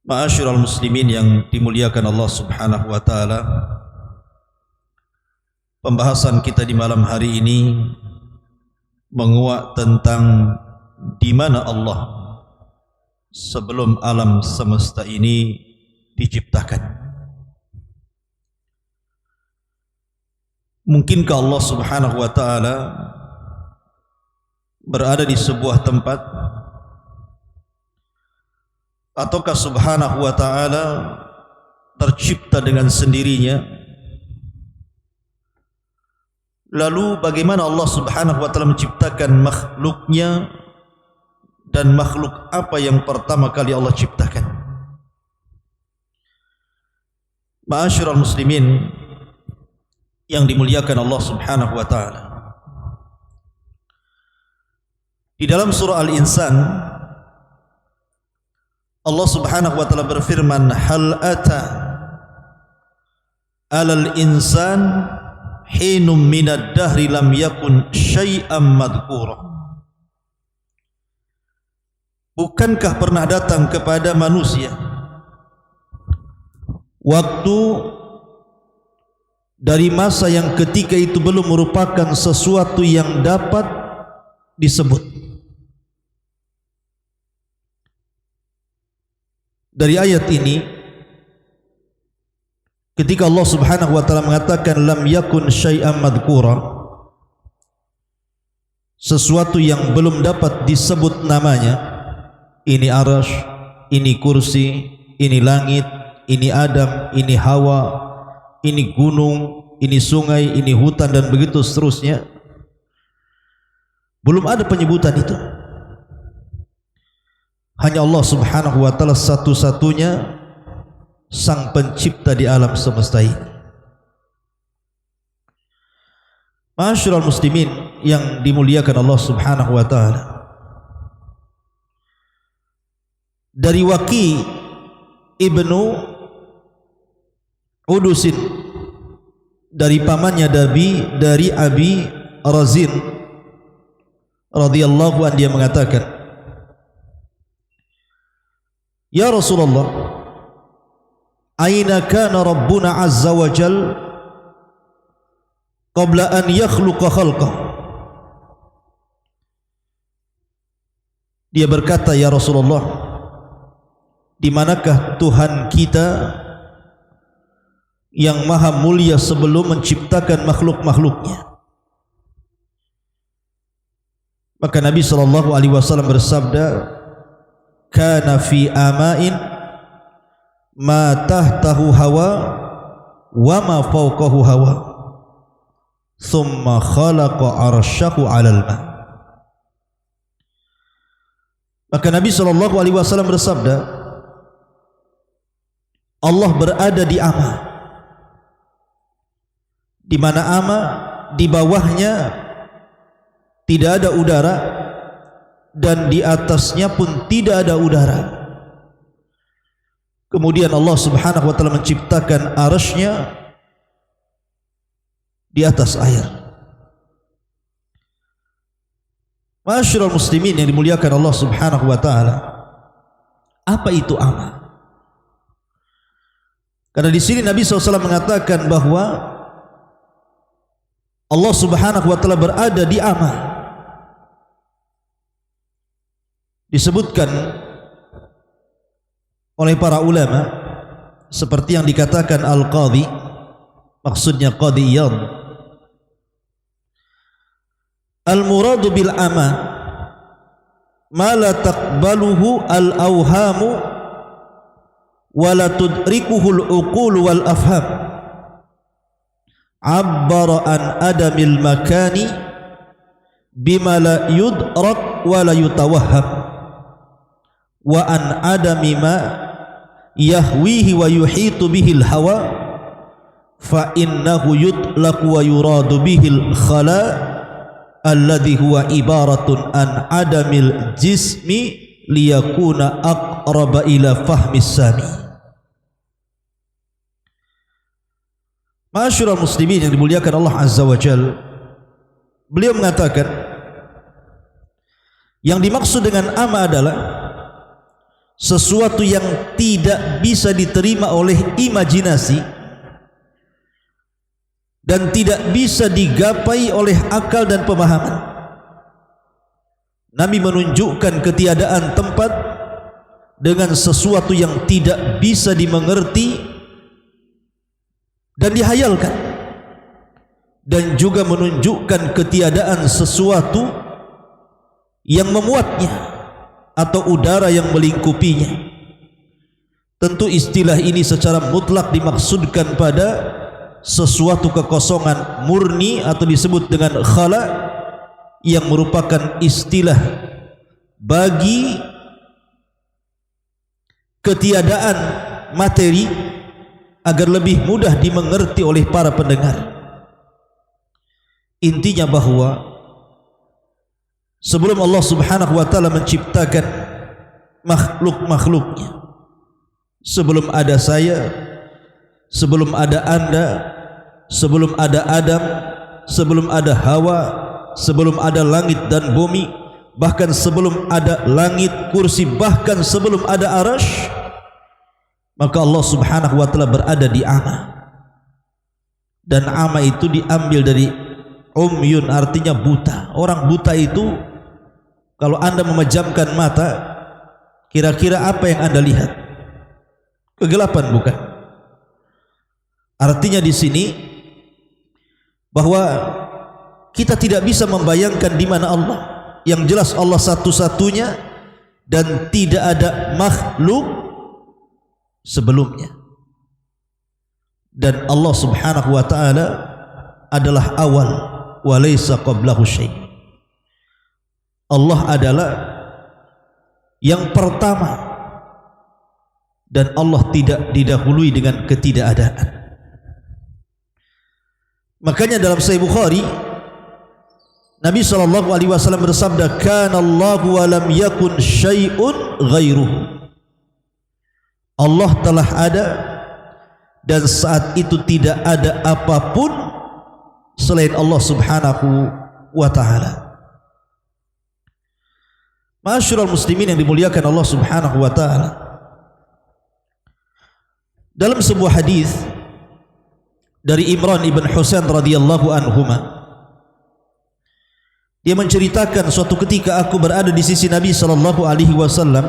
Ma'asyiral muslimin yang dimuliakan Allah Subhanahu wa taala. Pembahasan kita di malam hari ini menguak tentang di mana Allah sebelum alam semesta ini diciptakan. Mungkinkah Allah Subhanahu wa taala berada di sebuah tempat, ataukah Subhanahu wa ta'ala tercipta dengan sendirinya? Lalu bagaimana Allah Subhanahu wa ta'ala menciptakan makhluknya, dan makhluk apa yang pertama kali Allah ciptakan? Ma'asyiral muslimin yang dimuliakan Allah Subhanahu wa ta'ala, di dalam surah Al-Insan Allah Subhanahu wa ta'ala berfirman, hal ata alal insan hinum minad dahri lam yakun syai'am madhkura. Bukankah pernah datang kepada manusia waktu dari masa yang ketika itu belum merupakan sesuatu yang dapat disebut? Dari ayat ini, ketika Allah Subhanahu wa ta'ala mengatakan lam yakun syai'an madhkura, sesuatu yang belum dapat disebut namanya, ini arasy, ini kursi, ini langit, ini Adam, ini Hawa, ini gunung, ini sungai, ini hutan, dan begitu seterusnya. Belum ada penyebutan itu. Hanya Allah Subhanahu wa ta'ala satu-satunya sang pencipta di alam semesta ini. Ma'asyiral muslimin yang dimuliakan Allah Subhanahu wa ta'ala, dari Waqi ibnu Udusin, dari pamannya dari Abi Razin radhiyallahu anhu, dia mengatakan, ya Rasulullah, aina kana Rabbuna azza wa jal qabla an yakhluqa khalqah? Dia berkata, ya Rasulullah, di manakah Tuhan kita yang maha mulia sebelum menciptakan makhluk-makhluknya? Maka Nabi sallallahu alaihi wasallam bersabda, kana fi ama'in ma tahtahu hawa wa ma fawqahu hawa thumma khalaqa arsyahu 'alal ma. Maka Nabi sallallahu alaihi wasallam bersabda, Allah berada di ama, di mana ama di bawahnya tidak ada udara, dan di atasnya pun tidak ada udara. Kemudian Allah Subhanahu wa ta'ala menciptakan arasy-Nya di atas air. Ma'asyiral muslimin yang dimuliakan Allah Subhanahu wa ta'ala, apa itu ama? Karena di sini Nabi SAW mengatakan bahwa Allah Subhanahu wa ta'ala berada di ama. Disebutkan oleh para ulama seperti yang dikatakan Al-Qadhi, maksudnya Qadhi Iyad, al-muradu bil ama ma la taqbaluhu al-awhamu wa la tudrikuhu al-uqul wal afham, abbara an adamil makani bima la yudrak wa la yutawahham, wa an adami ma yahwihi wa yuhitu bihil hawa, fa innahu yutlaqu wa yuradu bihil khala alladhi huwa ibaratun an adamil jismi liyakuna aqraba ila fahmis sami. Ma'asyiral muslimin yang dimuliakan Allah Azza wa Jalla, beliau mengatakan yang dimaksud dengan ama adalah sesuatu yang tidak bisa diterima oleh imajinasi dan tidak bisa digapai oleh akal dan pemahaman. Nabi menunjukkan ketiadaan tempat dengan sesuatu yang tidak bisa dimengerti dan dihayalkan, dan juga menunjukkan ketiadaan sesuatu yang memuatnya atau udara yang melingkupinya. Tentu istilah ini secara mutlak dimaksudkan pada sesuatu kekosongan murni atau disebut dengan khala, yang merupakan istilah bagi ketiadaan materi agar lebih mudah dimengerti oleh para pendengar. Intinya bahwa sebelum Allah Subhanahu wa taala menciptakan makhluk-makhluknya, sebelum ada saya, sebelum ada Anda, sebelum ada Adam, sebelum ada Hawa, sebelum ada langit dan bumi, bahkan sebelum ada langit, kursi, bahkan sebelum ada arasy, maka Allah Subhanahu wa taala berada di ama. Dan ama itu diambil dari umyun, artinya buta. Orang buta itu, kalau Anda memejamkan mata, kira-kira apa yang Anda lihat? Kegelapan, bukan? Artinya di sini bahwa kita tidak bisa membayangkan di mana Allah. Yang jelas Allah satu-satunya dan tidak ada makhluk sebelumnya. Dan Allah Subhanahu wa taala adalah awal wa laysa qablahu syai'. Allah adalah yang pertama dan Allah tidak didahului dengan ketidakadaan. Makanya dalam Sahih Bukhari Nabi SAW bersabda, kana Allahu wa lam yakun syai'un ghairuhu. Allah telah ada dan saat itu tidak ada apapun selain Allah Subhanahu wa ta'ala. Ma'asyiral muslimin yang dimuliakan Allah Subhanahu wa ta'ala, dalam sebuah hadis dari Imran ibn Husain radhiyallahu anhuma, dia menceritakan suatu ketika aku berada di sisi Nabi sallallahu alaihi wasallam,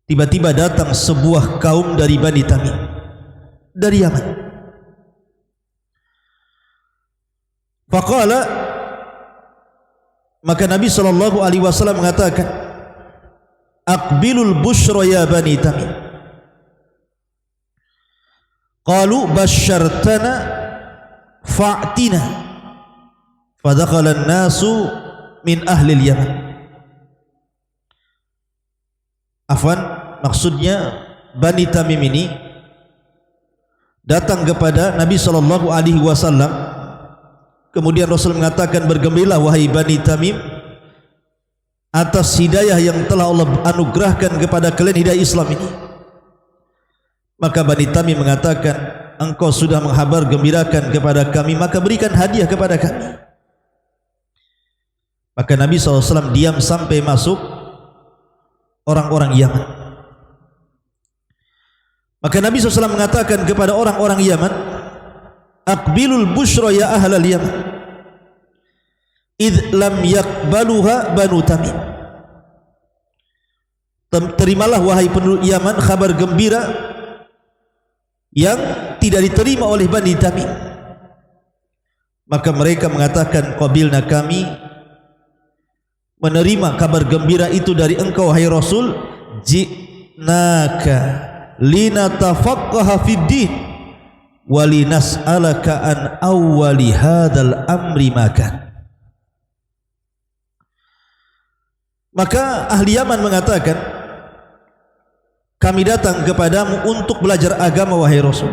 tiba-tiba datang sebuah kaum dari Bani Tamim, dari Yaman. Faqala, maka Nabi sallallahu alaihi wasallam mengatakan, aqbilul busyra ya Bani Tamim. Qalu basyartana fa'tina. Fadakhala an-nasu min ahli al-Yaman. Afwan, maksudnya Bani Tamim ini datang kepada Nabi sallallahu alaihi wasallam. Kemudian Rasul mengatakan, bergembiralah wahai Bani Tamim atas hidayah yang telah Allah anugerahkan kepada kalian, hidayah Islam ini. Maka Bani Tamim mengatakan, engkau sudah menghabar gembirakan kepada kami, maka berikan hadiah kepada kami. Maka Nabi SAW diam sampai masuk orang-orang Yaman. Maka Nabi SAW mengatakan kepada orang-orang Yaman, aqbilul busyra ya ahlal Yaman, idh lam yakbaluha Banu Tamim. Terimalah wahai penduduk Yaman kabar gembira yang tidak diterima oleh Bani Tamim. Maka mereka mengatakan, qabilna, kami menerima kabar gembira itu dari engkau wahai Rasul. Ji'naka linatafaqqaha fid din wa linas'alaka an awwali hadzal amri makan. Maka ahli Yaman mengatakan, kami datang kepadamu untuk belajar agama wahai Rasul,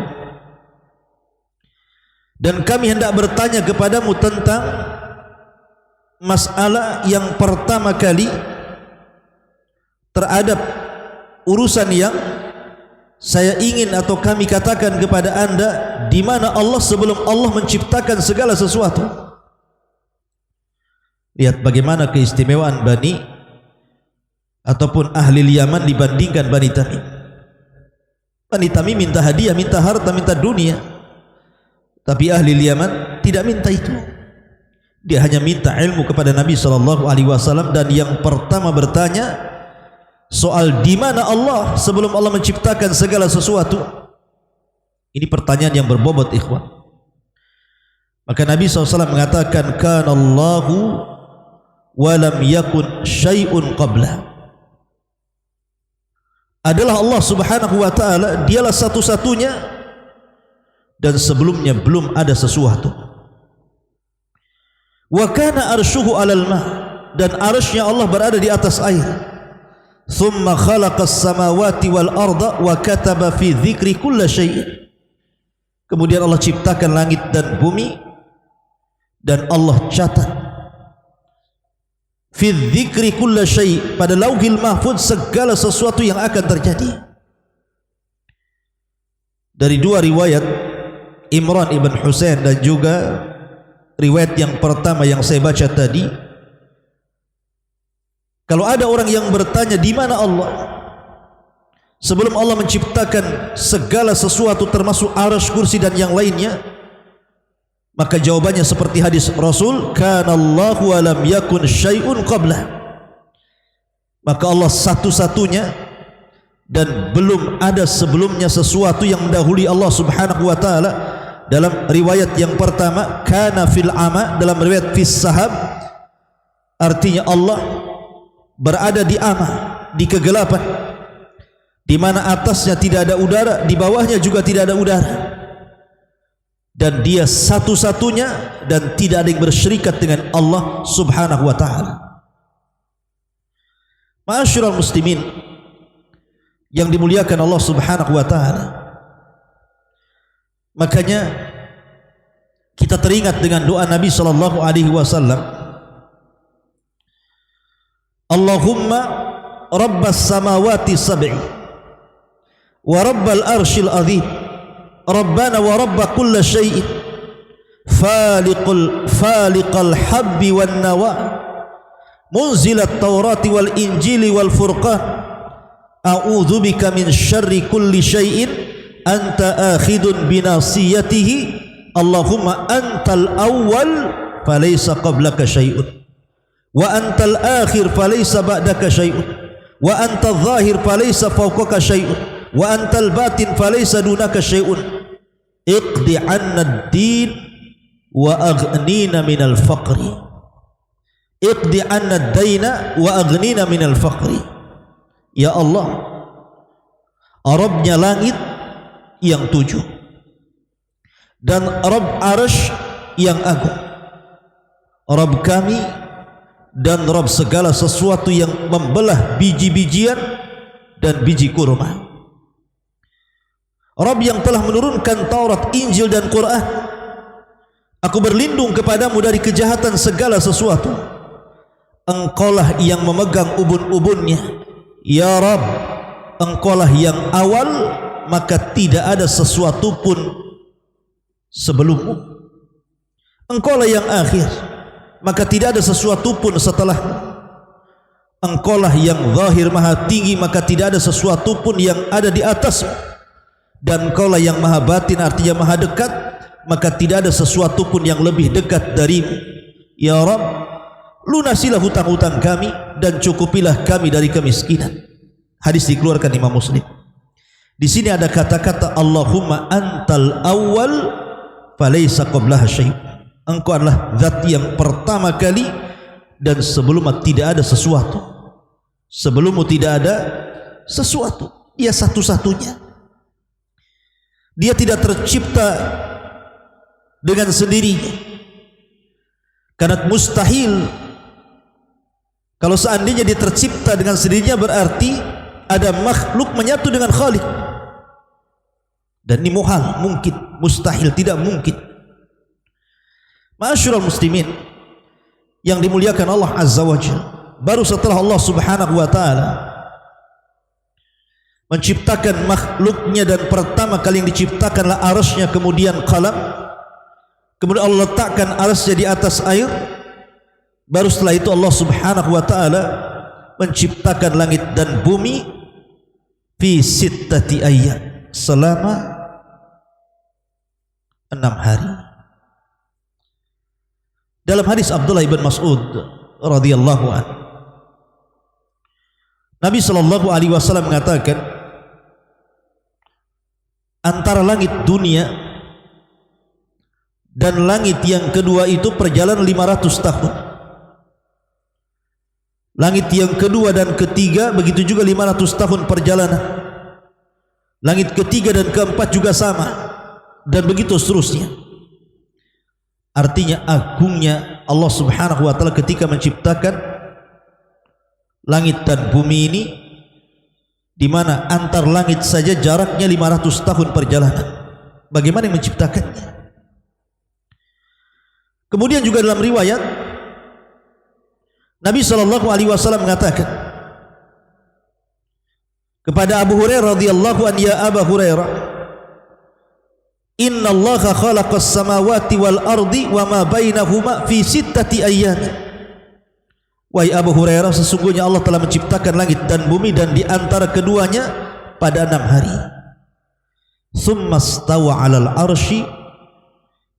dan kami hendak bertanya kepadamu tentang masalah yang pertama kali terhadap urusan yang saya ingin atau kami katakan kepada anda di mana Allah sebelum Allah menciptakan segala sesuatu. Lihat bagaimana keistimewaan Bani ataupun ahli Yaman dibandingkan Bani Tamim. Bani Tamim minta hadiah, minta harta, minta dunia, tapi ahli Yaman tidak minta itu. Dia hanya minta ilmu kepada Nabi SAW, dan yang pertama bertanya soal di mana Allah sebelum Allah menciptakan segala sesuatu. Ini pertanyaan yang berbobot, ikhwan. Maka Nabi SAW mengatakan, kana Allahu wa lam yakun syai'un qabla. Adalah Allah Subhanahu wa ta'ala, dialah satu-satunya, dan sebelumnya belum ada sesuatu. Wa kana arsyuhu 'alal ma', dan arsynya Allah berada di atas air. Thumma khalaqas samawati wal arda wa kataba fi dzikri kulli syai'. Kemudian Allah ciptakan langit dan bumi, dan Allah catat fi dzikri kulli syai', pada lauhil mahfuz segala sesuatu yang akan terjadi. Dari dua riwayat, Imran ibn Husain dan juga riwayat yang pertama yang saya baca tadi, kalau ada orang yang bertanya di mana Allah sebelum Allah menciptakan segala sesuatu termasuk arsy, kursi dan yang lainnya, maka jawabannya seperti hadis Rasul, kana Allahu wa lam yakun syai'un qablah. Maka Allah satu-satunya dan belum ada sebelumnya sesuatu yang mendahului Allah Subhanahu wa ta'ala. Dalam riwayat yang pertama, kana fil ama, dalam riwayat fis sahab, artinya Allah berada di ama, di kegelapan, di mana atasnya tidak ada udara, di bawahnya juga tidak ada udara, dan dia satu-satunya dan tidak ada yang bersyirikat dengan Allah Subhanahu wa ta'ala. Ma'asyiral muslimin yang dimuliakan Allah Subhanahu wa ta'ala, makanya kita teringat dengan doa Nabi sallallahu alaihi wasallam, Allahumma rabbas samawati sab'i wa rabbal arshil azim, rabbana wa rabba kulli syai'in, faliqal habbi wan nawa, munzilat taurati wal injili wal furqan, a'udzu bika min syarri kulli syai'in anta akhidun binasiyatihi, Allahumma antal awwal falaysa qablaka syai'un, wa antal akhir falaysa ba'daka syai'un, wa antal zahir falaysa fawqaka syai'un, wa antal batin falaysa dunaka syai'un, iqdi 'anna ad-din wa aghnina minal faqri, iqdi 'anna ad-daina wa aghnina minal faqri. Ya Allah, Rabbnya langit yang 7 dan Rabb arsy yang agung, Rabb kami dan Rabb segala sesuatu yang membelah biji-bijian dan biji kurma, Rabb yang telah menurunkan Taurat, Injil dan Quran. Aku berlindung kepadamu dari kejahatan segala sesuatu. Engkaulah yang memegang ubun-ubunnya. Ya Rabb, engkaulah yang awal, maka tidak ada sesuatu pun sebelummu. Engkaulah yang akhir, maka tidak ada sesuatu pun setelahmu. Engkaulah yang zahir maha tinggi, maka tidak ada sesuatu pun yang ada di atasmu. Dan engkaulah yang maha batin, artinya maha dekat, maka tidak ada sesuatu pun yang lebih dekat darimu. Ya Rabb, lunasilah hutang-hutang kami dan cukupilah kami dari kemiskinan. Hadis dikeluarkan Imam Muslim. Di sini ada kata-kata Allahumma antal awwal falaysa qablaha syai'. Engkau adalah zat yang pertama kali dan sebelumnya tidak ada sesuatu. Sebelummu tidak ada sesuatu. Dia satu-satunya. Dia tidak tercipta dengan sendirinya. Karena mustahil kalau seandainya dia tercipta dengan sendirinya, berarti ada makhluk menyatu dengan Khalik. Dan ini muhal, mungkin, mustahil, tidak mungkin. Ma'asyiral muslimin yang dimuliakan Allah Azza wa Jalla, baru setelah Allah Subhanahu wa ta'ala menciptakan makhluknya, dan pertama kali yang diciptakanlah arasnya, kemudian qalam, kemudian Allah letakkan arasnya di atas air. Baru setelah itu Allah subhanahu wa ta'ala menciptakan langit dan bumi fi sittati ayyam, selama 6 hari. Dalam hadis Abdullah ibn Mas'ud radhiyallahu anhu, Nabi sallallahu alaihi wasallam mengatakan, antara langit dunia dan langit yang kedua itu perjalanan 500 tahun. Langit yang kedua dan ketiga begitu juga 500 tahun perjalanan. Langit ketiga dan keempat juga sama, dan begitu seterusnya. Artinya agungnya Allah subhanahu wa ta'ala ketika menciptakan langit dan bumi ini, di mana antar langit saja jaraknya 500 tahun perjalanan. Bagaimana yang menciptakannya? Kemudian juga dalam riwayat Nabi sallallahu alaihi wasallam mengatakan kepada Abu Hurairah radhiyallahu anhu, ya Abu Hurairah, inna Allaha khalaqas samawati wal ardi wa ma bainahuma fi sittati ayyam. Wahai Abu Hurairah, sesungguhnya Allah telah menciptakan langit dan bumi dan di antara keduanya pada 6 hari. Tsumma stawa 'alal arsy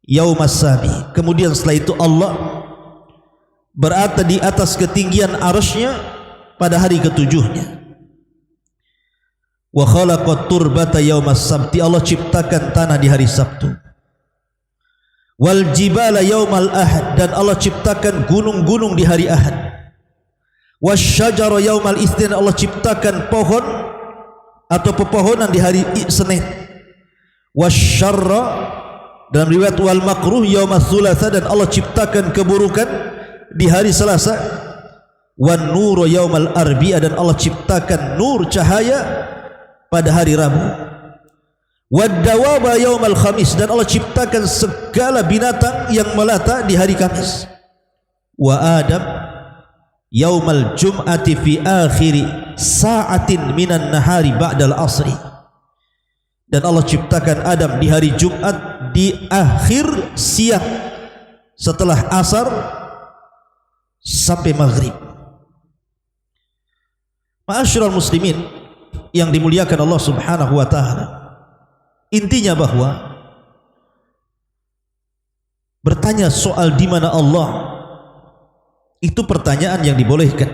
yaumas sabi. Kemudian setelah itu Allah berada di atas ketinggian arasnya pada hari ketujuhnya. Wa khalaqat turbata yaumas sabti. Allah ciptakan tanah di hari Sabtu. Wal jibala yaumal ahad. Dan Allah ciptakan gunung-gunung di hari Ahad. Wasyajara yaumal itsnin. Allah ciptakan pohon atau pepohonan di hari Senin. Wasyarra, dalam riwayat wal makruh yaumas tsulatsa. Dan Allah ciptakan keburukan di hari Selasa. Wan nuru yaumal arbi'a. Dan Allah ciptakan nur, cahaya, pada hari Rabu. Wad dawaba yaumal khamis. Dan Allah ciptakan segala binatang yang melata di hari Kamis. Wa Adam yaumal jum'ati fi akhiri sa'atin minan nahari ba'dal asri. Dan Allah ciptakan Adam di hari Jumat di akhir siang setelah asar sampai maghrib. Ma'asyiral muslimin yang dimuliakan Allah subhanahu wa ta'ala, intinya bahwa bertanya soal di mana Allah itu pertanyaan yang dibolehkan.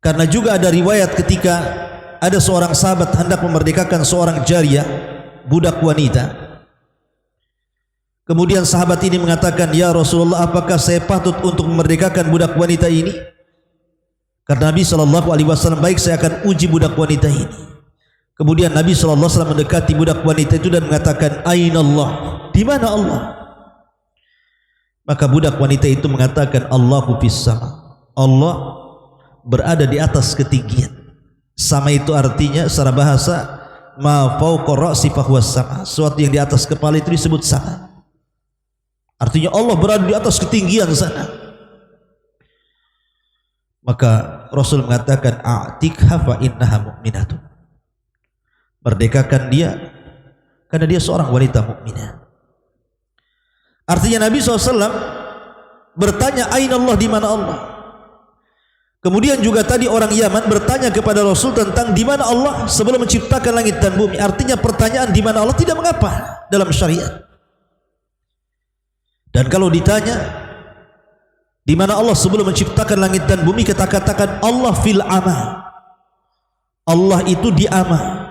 Karena juga ada riwayat ketika ada seorang sahabat hendak memerdekakan seorang jariyah, budak wanita. Kemudian sahabat ini mengatakan, ya Rasulullah, apakah saya patut untuk memerdekakan budak wanita ini? Karena Nabi SAW, baik, saya akan uji budak wanita ini. Kemudian Nabi SAW mendekati budak wanita itu dan mengatakan, Aina Allah? Di mana Allah? Maka budak wanita itu mengatakan, Allahu fis sama. Allah berada di atas ketinggian. Sama itu artinya secara bahasa, ma fawqa ra'si fahuwas sama. Sesuatu yang di atas kepala itu disebut sama. Artinya Allah berada di atas ketinggian sana. Maka Rasul mengatakan, a'tikha fa innaha mu'minatun. Merdekakan dia karena dia seorang wanita mukminah. Artinya Nabi SAW bertanya, Aina Allah? Di mana Allah? Kemudian juga tadi orang Yaman bertanya kepada Rasul tentang di mana Allah sebelum menciptakan langit dan bumi. Artinya pertanyaan di mana Allah tidak mengapa dalam syariat. Dan kalau ditanya di mana Allah sebelum menciptakan langit dan bumi, kita katakan Allah fil ama. Allah itu di ama,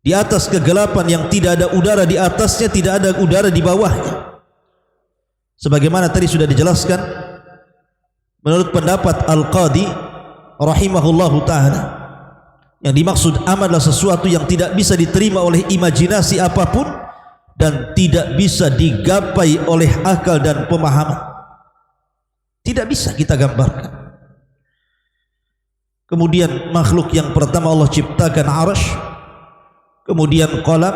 di atas kegelapan yang tidak ada udara di atasnya, tidak ada udara di bawahnya. Sebagaimana tadi sudah dijelaskan menurut pendapat Al-Qadi rahimahullahu ta'ala, yang dimaksud ama adalah sesuatu yang tidak bisa diterima oleh imajinasi apapun dan tidak bisa digapai oleh akal dan pemahaman. Tidak bisa kita gambarkan. Kemudian makhluk yang pertama Allah ciptakan arasy, kemudian qalam,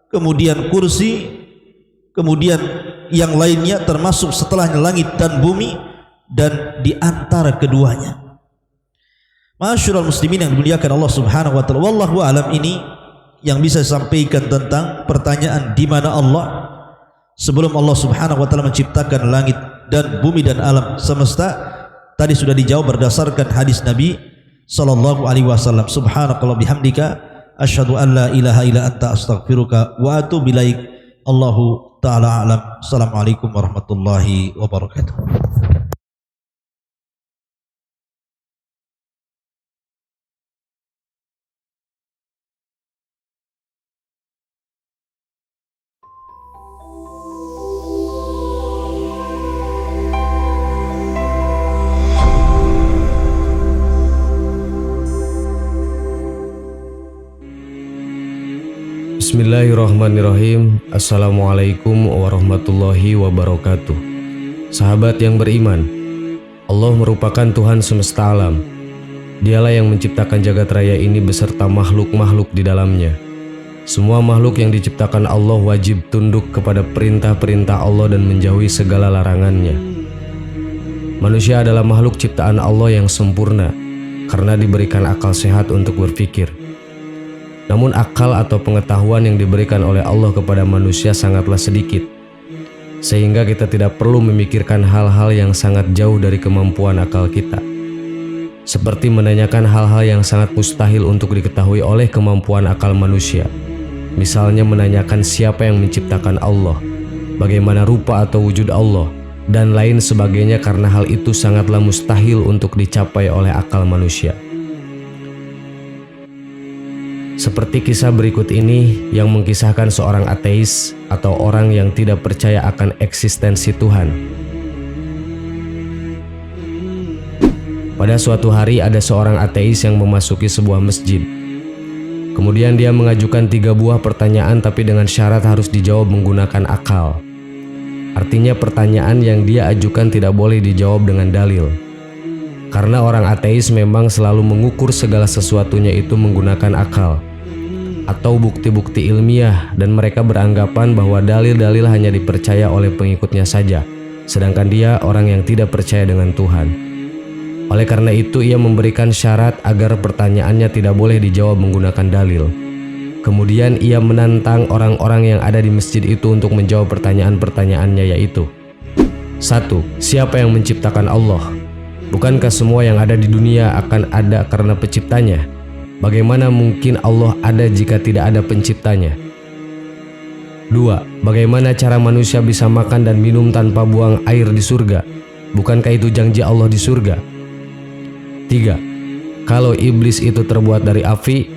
kemudian kursi, kemudian yang lainnya termasuk setelahnya langit dan bumi, dan di antara keduanya. Ma'asyiral muslimin yang dimuliakan Allah Subhanahu wa taala, wallahu alam, ini yang bisa sampaikan tentang pertanyaan di mana Allah sebelum Allah Subhanahu wa taala menciptakan langit dan bumi dan alam semesta. Tadi sudah dijawab berdasarkan hadis Nabi sallallahu alaihi wasallam. Subhanakallah bihamdika asyhadu an la ilaha illa anta astaghfiruka wa atubu ilaik. Allahu taala alam. Assalamualaikum warahmatullahi wabarakatuh. Bismillahirrahmanirrahim. Assalamualaikum warahmatullahi wabarakatuh. Sahabat yang beriman, Allah merupakan Tuhan semesta alam. Dialah yang menciptakan jagat raya ini beserta makhluk-makhluk di dalamnya. Semua makhluk yang diciptakan Allah wajib tunduk kepada perintah-perintah Allah dan menjauhi segala larangannya. Manusia adalah makhluk ciptaan Allah yang sempurna karena diberikan akal sehat untuk berpikir. Namun akal atau pengetahuan yang diberikan oleh Allah kepada manusia sangatlah sedikit, sehingga kita tidak perlu memikirkan hal-hal yang sangat jauh dari kemampuan akal kita, seperti menanyakan hal-hal yang sangat mustahil untuk diketahui oleh kemampuan akal manusia. Misalnya menanyakan siapa yang menciptakan Allah, bagaimana rupa atau wujud Allah, dan lain sebagainya, karena hal itu sangatlah mustahil untuk dicapai oleh akal manusia. Seperti kisah berikut ini yang mengkisahkan seorang ateis atau orang yang tidak percaya akan eksistensi Tuhan. Pada suatu hari ada seorang ateis yang memasuki sebuah masjid. Kemudian dia mengajukan 3 buah pertanyaan, tapi dengan syarat harus dijawab menggunakan akal. Artinya pertanyaan yang dia ajukan tidak boleh dijawab dengan dalil. Karena orang ateis memang selalu mengukur segala sesuatunya itu menggunakan akal atau bukti-bukti ilmiah, dan mereka beranggapan bahwa dalil-dalil hanya dipercaya oleh pengikutnya saja, sedangkan dia orang yang tidak percaya dengan Tuhan. Oleh karena itu ia memberikan syarat agar pertanyaannya tidak boleh dijawab menggunakan dalil. Kemudian ia menantang orang-orang yang ada di masjid itu untuk menjawab pertanyaan-pertanyaannya, yaitu 1. Siapa yang menciptakan Allah? Bukankah semua yang ada di dunia akan ada karena penciptanya? Bagaimana mungkin Allah ada jika tidak ada penciptanya? 2. Bagaimana cara manusia bisa makan dan minum tanpa buang air di surga? Bukankah itu janji Allah di surga? 3. Kalau iblis itu terbuat dari api,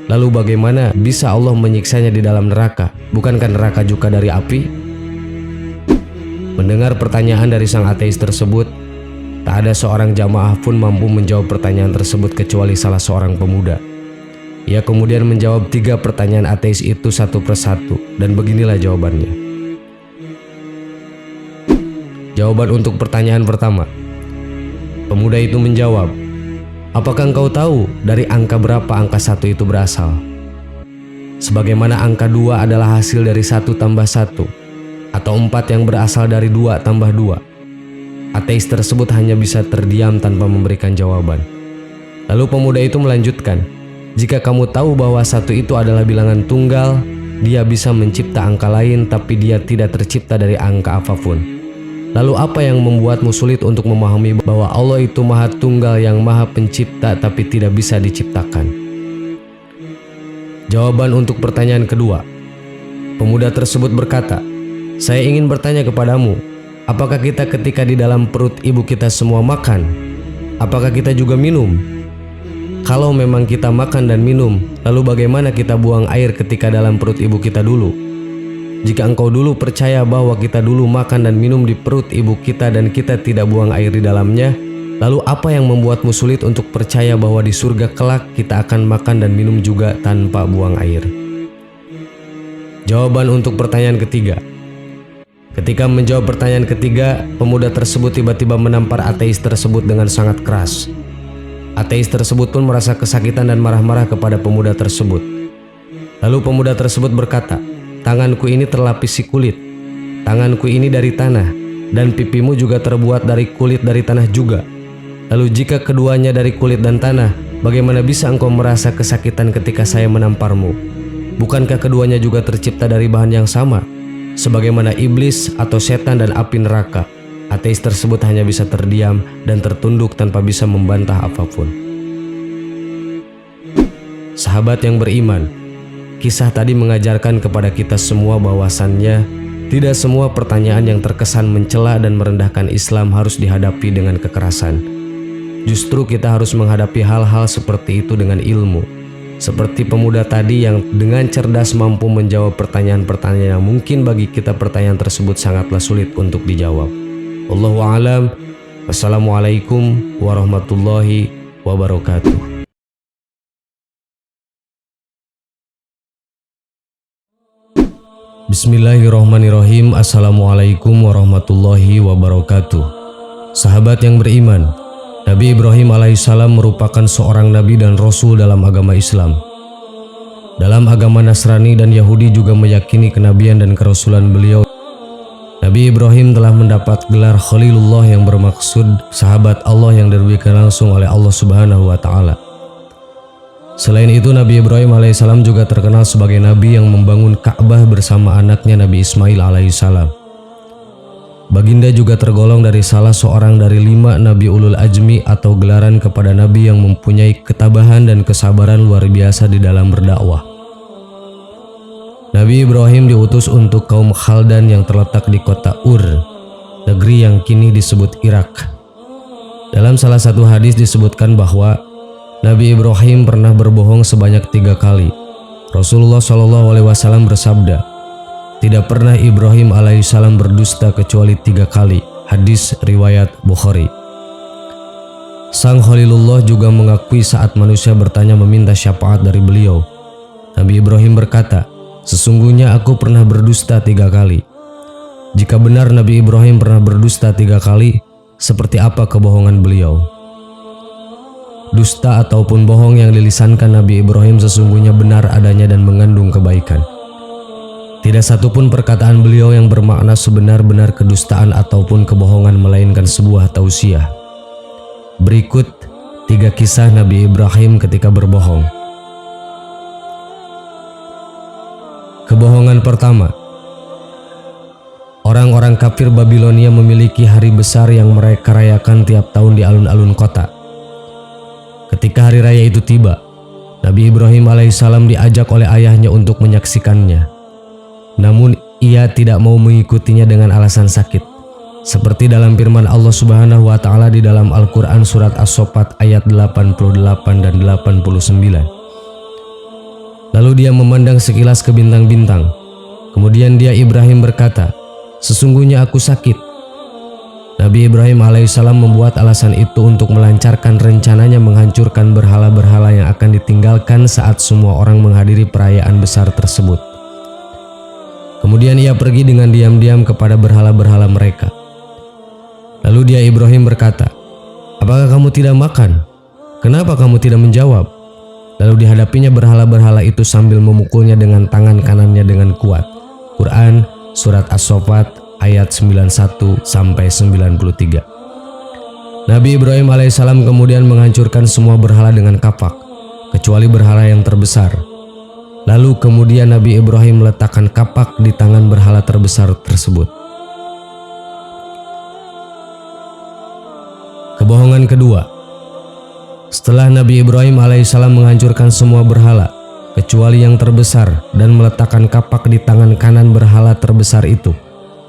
lalu bagaimana bisa Allah menyiksanya di dalam neraka? Bukankah neraka juga dari api? Mendengar pertanyaan dari sang ateis tersebut, tak ada seorang jamaah pun mampu menjawab pertanyaan tersebut kecuali salah seorang pemuda. Ia kemudian menjawab 3 pertanyaan ateis itu satu persatu, dan beginilah jawabannya. Jawaban untuk pertanyaan pertama. Pemuda itu menjawab, apakah engkau tahu dari angka berapa angka 1 itu berasal? Sebagaimana angka 2 adalah hasil dari 1 tambah 1, atau 4 yang berasal dari 2 tambah 2. Ateis tersebut hanya bisa terdiam tanpa memberikan jawaban. Lalu pemuda itu melanjutkan, jika kamu tahu bahwa 1 itu adalah bilangan tunggal, dia bisa mencipta angka lain, tapi dia tidak tercipta dari angka apapun. Lalu apa yang membuatmu sulit untuk memahami bahwa Allah itu Maha Tunggal yang Maha Pencipta tapi tidak bisa diciptakan? Jawaban untuk pertanyaan kedua. Pemuda tersebut berkata, saya ingin bertanya kepadamu, apakah kita ketika di dalam perut ibu kita semua makan? Apakah kita juga minum? Kalau memang kita makan dan minum, lalu bagaimana kita buang air ketika dalam perut ibu kita dulu? Jika engkau dulu percaya bahwa kita dulu makan dan minum di perut ibu kita dan kita tidak buang air di dalamnya, lalu apa yang membuatmu sulit untuk percaya bahwa di surga kelak kita akan makan dan minum juga tanpa buang air? Jawaban untuk pertanyaan ketiga. Ketika menjawab pertanyaan ketiga, pemuda tersebut tiba-tiba menampar ateis tersebut dengan sangat keras. Ateis tersebut pun merasa kesakitan dan marah-marah kepada pemuda tersebut. Lalu pemuda tersebut berkata, tanganku ini terlapisi kulit, tanganku ini dari tanah, dan pipimu juga terbuat dari kulit dari tanah juga. Lalu jika keduanya dari kulit dan tanah, bagaimana bisa engkau merasa kesakitan ketika saya menamparmu? Bukankah keduanya juga tercipta dari bahan yang sama? Sebagaimana iblis atau setan dan api neraka, ateis tersebut hanya bisa terdiam dan tertunduk tanpa bisa membantah apapun. Sahabat yang beriman, kisah tadi mengajarkan kepada kita semua bahwasannya tidak semua pertanyaan yang terkesan mencela dan merendahkan Islam harus dihadapi dengan kekerasan. Justru kita harus menghadapi hal-hal seperti itu dengan ilmu. Seperti pemuda tadi yang dengan cerdas mampu menjawab pertanyaan-pertanyaan yang mungkin bagi kita pertanyaan tersebut sangatlah sulit untuk dijawab. Wallahu a'lam. Wassalamualaikum warahmatullahi wabarakatuh. Bismillahirrahmanirrahim. Assalamualaikum warahmatullahi wabarakatuh. Sahabat yang beriman, Nabi Ibrahim alaihissalam merupakan seorang nabi dan rasul dalam agama Islam. Dalam agama Nasrani dan Yahudi juga meyakini kenabian dan kerasulan beliau. Nabi Ibrahim telah mendapat gelar Khalilullah yang bermaksud sahabat Allah yang diberikan langsung oleh Allah Subhanahu wa Ta'ala. Selain itu, Nabi Ibrahim alaihissalam juga terkenal sebagai nabi yang membangun Ka'bah bersama anaknya Nabi Ismail alaihissalam. Baginda juga tergolong dari salah seorang dari 5 Nabi Ulul Ajmi atau gelaran kepada Nabi yang mempunyai ketabahan dan kesabaran luar biasa di dalam berdakwah. Nabi Ibrahim diutus untuk kaum Khaldan yang terletak di kota Ur, negeri yang kini disebut Irak. Dalam salah satu hadis disebutkan bahwa Nabi Ibrahim pernah berbohong sebanyak 3 kali. Rasulullah SAW bersabda, "Tidak pernah Ibrahim alaihissalam berdusta kecuali 3 kali." Hadis riwayat Bukhari. Sang Khalilullah juga mengakui saat manusia bertanya meminta syafaat dari beliau. Nabi Ibrahim berkata, "Sesungguhnya aku pernah berdusta 3 kali." Jika benar Nabi Ibrahim pernah berdusta 3 kali, seperti apa kebohongan beliau? Dusta ataupun bohong yang dilisankan Nabi Ibrahim sesungguhnya benar adanya dan mengandung kebaikan. Tidak satupun perkataan beliau yang bermakna sebenar-benar kedustaan ataupun kebohongan, melainkan sebuah tausiah. Berikut 3 kisah Nabi Ibrahim ketika berbohong. Kebohongan pertama. Orang-orang kafir Babilonia memiliki hari besar yang mereka rayakan tiap tahun di alun-alun kota. Ketika hari raya itu tiba, Nabi Ibrahim alaihissalam diajak oleh ayahnya untuk menyaksikannya. Namun ia tidak mau mengikutinya dengan alasan sakit. Seperti dalam firman Allah Subhanahu wa Ta'ala di dalam Al-Quran surat As-Saffat ayat 88 dan 89. Lalu dia memandang sekilas ke bintang-bintang. Kemudian dia Ibrahim berkata, "Sesungguhnya aku sakit." Nabi Ibrahim alaihissalam membuat alasan itu untuk melancarkan rencananya menghancurkan berhala-berhala yang akan ditinggalkan saat semua orang menghadiri perayaan besar tersebut. Kemudian ia pergi dengan diam-diam kepada berhala-berhala mereka. Lalu dia Ibrahim berkata, "Apakah kamu tidak makan? Kenapa kamu tidak menjawab?" Lalu dihadapinya berhala-berhala itu sambil memukulnya dengan tangan kanannya dengan kuat. Quran surat As-Saffat ayat 91 sampai 93. Nabi Ibrahim alaihissalam kemudian menghancurkan semua berhala dengan kapak, kecuali berhala yang terbesar. Lalu kemudian Nabi Ibrahim meletakkan kapak di tangan berhala terbesar tersebut. Kebohongan kedua. Setelah Nabi Ibrahim alaihissalam menghancurkan semua berhala, kecuali yang terbesar, dan meletakkan kapak di tangan kanan berhala terbesar itu,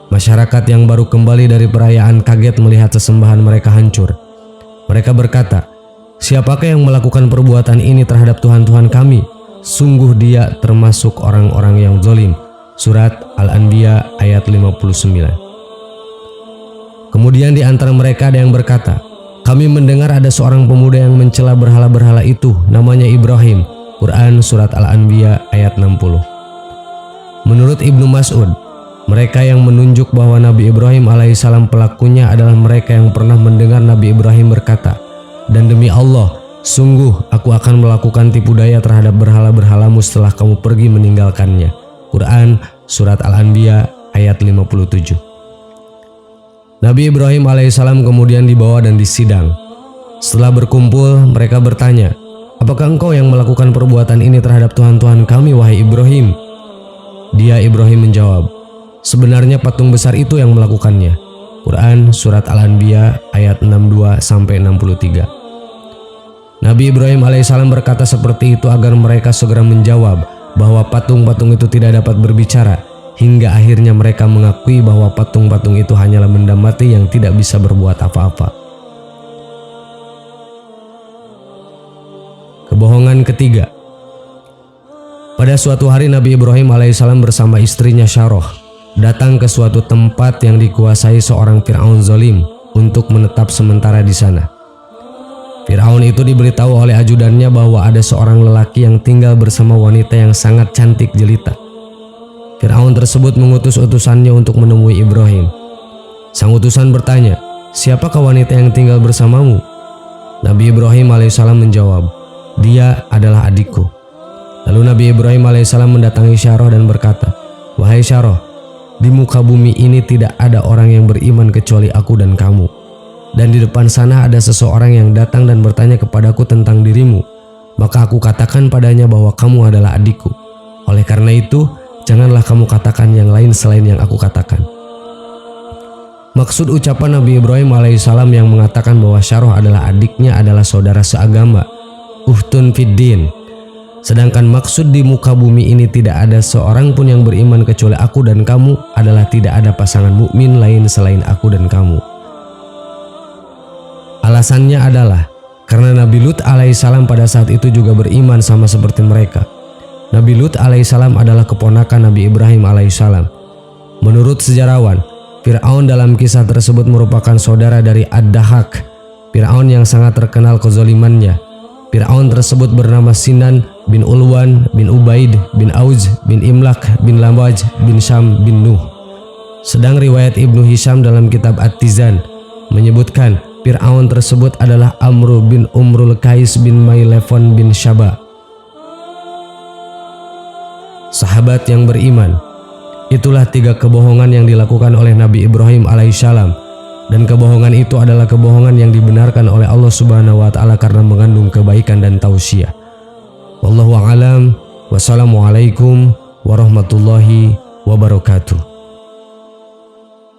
masyarakat yang baru kembali dari perayaan kaget melihat sesembahan mereka hancur. Mereka berkata, "Siapakah yang melakukan perbuatan ini terhadap Tuhan-Tuhan kami? Sungguh dia termasuk orang-orang yang zalim." Surat Al-Anbiya ayat 59. Kemudian di antara mereka ada yang berkata, "Kami mendengar ada seorang pemuda yang mencela berhala-berhala itu, namanya Ibrahim." Quran surat Al-Anbiya ayat 60. Menurut Ibnu Mas'ud, mereka yang menunjuk bahwa Nabi Ibrahim alaihissalam pelakunya adalah mereka yang pernah mendengar Nabi Ibrahim berkata, "Dan demi Allah, sungguh aku akan melakukan tipu daya terhadap berhala-berhalamu setelah kamu pergi meninggalkannya." Quran surat Al-Anbiya ayat 57. Nabi Ibrahim alaihissalam kemudian dibawa dan disidang. Setelah berkumpul, mereka bertanya, "Apakah engkau yang melakukan perbuatan ini terhadap Tuhan-Tuhan kami, wahai Ibrahim?" Dia Ibrahim menjawab, "Sebenarnya patung besar itu yang melakukannya." Quran Surat Al-Anbiya ayat 62-63. Nabi Ibrahim alaihissalam berkata seperti itu agar mereka segera menjawab bahwa patung-patung itu tidak dapat berbicara, hingga akhirnya mereka mengakui bahwa patung-patung itu hanyalah benda mati yang tidak bisa berbuat apa-apa. Kebohongan ketiga. Pada suatu hari Nabi Ibrahim alaihissalam bersama istrinya Syaroh datang ke suatu tempat yang dikuasai seorang Fir'aun zalim untuk menetap sementara di sana. Fir'aun itu diberitahu oleh ajudannya bahwa ada seorang lelaki yang tinggal bersama wanita yang sangat cantik jelita. Fir'aun tersebut mengutus utusannya untuk menemui Ibrahim. Sang utusan bertanya, "Siapakah wanita yang tinggal bersamamu?" Nabi Ibrahim alaihissalam menjawab, "Dia adalah adikku." Lalu Nabi Ibrahim alaihissalam mendatangi Syaroh dan berkata, "Wahai Syaroh, di muka bumi ini tidak ada orang yang beriman kecuali aku dan kamu. Dan di depan sana ada seseorang yang datang dan bertanya kepadaku tentang dirimu. Maka aku katakan padanya bahwa kamu adalah adikku. Oleh karena itu, janganlah kamu katakan yang lain selain yang aku katakan." Maksud ucapan Nabi Ibrahim alaihissalam yang mengatakan bahwa Syaroh adalah adiknya adalah saudara seagama, uhtun fiddin. Sedangkan maksud di muka bumi ini tidak ada seorang pun yang beriman kecuali aku dan kamu adalah tidak ada pasangan mukmin lain selain aku dan kamu. Alasannya adalah karena Nabi Lut alaihissalam pada saat itu juga beriman sama seperti mereka. Nabi Lut alaihissalam adalah keponakan Nabi Ibrahim alaihissalam. Menurut sejarawan, Fir'aun dalam kisah tersebut merupakan saudara dari Ad-Dahak, Fir'aun yang sangat terkenal kezalimannya. Fir'aun tersebut bernama Sinan bin Ulwan bin Ubaid bin Auj bin Imlak bin Lamaj bin Syam bin Nuh. Sedang riwayat Ibnu Hisham dalam kitab At-Tizan menyebutkan Fir'aun tersebut adalah Amru bin Umrul Qais bin Mailefon bin Syaba. Sahabat yang beriman, itulah 3 kebohongan yang dilakukan oleh Nabi Ibrahim alaihissalam. Dan kebohongan itu adalah kebohongan yang dibenarkan oleh Allah Subhanahu wa taala karena mengandung kebaikan dan tausiah. Wallahu a'lam. Wassalamualaikum warahmatullahi wabarakatuh.